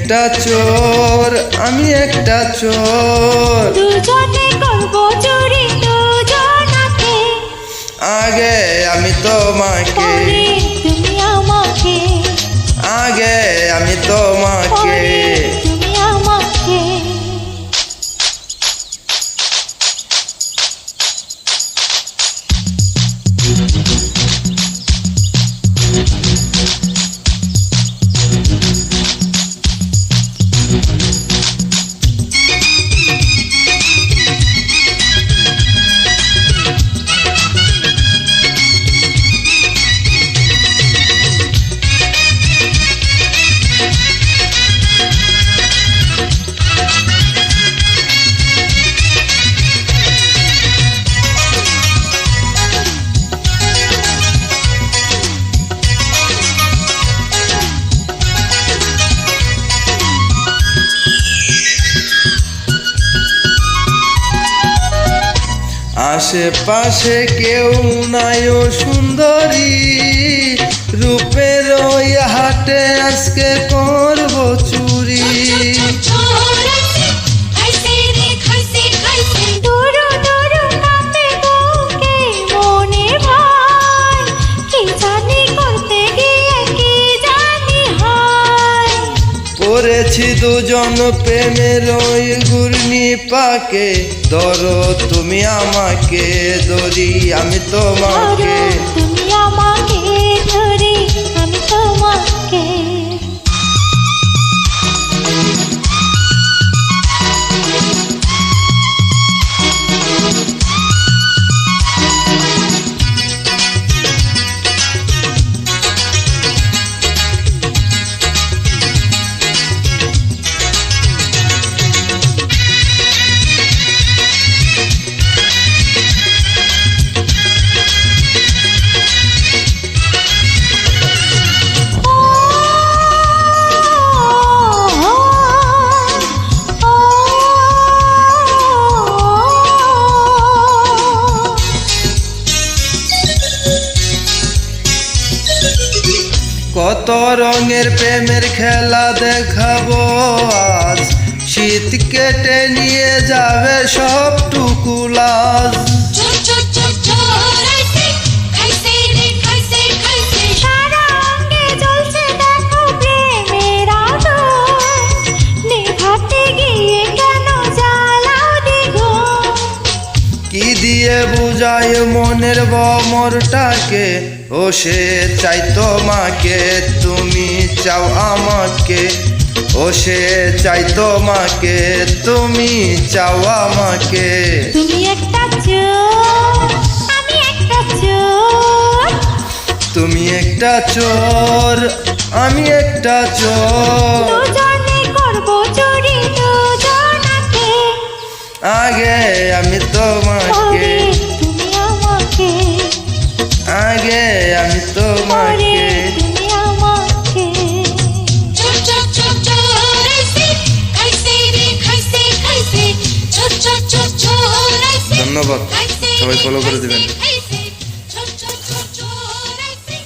একটা চোর, আমি একটা চোর, দুজনে করব চুরি দুজনাকে। আগে আমি তোমাকে, পরে তুমি আমাকে, আগে আমি তোমাকে। পরে তুমি আমাকে। আশেপাশে কেউ নাই ও সুন্দরী, রূপের ওই হাটে আজকে করব চুরি। পড়েছি দুজন প্রেমের ওই ঘূর্ণি পাকে, ধরো তুমি আমাকে ধরি আমি তোমাকে। তুমি আমাকে ধরি আমি তোমাকে। কত রঙের প্রেমের খেলা দেখাবো আজ, শীত কেটে নিয়ে যাবে সবটুকু লাজ। কি দিয়ে বুঝাই মনের ভমরটাকে, ও সে চাই তোমাকে তুমি চাও আমাকে, ও সে চাই তোমাকে তুমি চাও আমাকে। তুমি একটা চোর আমি একটা চোর, তুমি একটা চোর আমি একটা চোর, দুজনে করব চুরি দুজনাকে। আগে আমি তোমাকে, পরে তুমি আমাকে, আগে আমি পরে তোমাকে। তুমি আমাকে। ধন্যবাদ, সবাই ফলো করে দিবেন।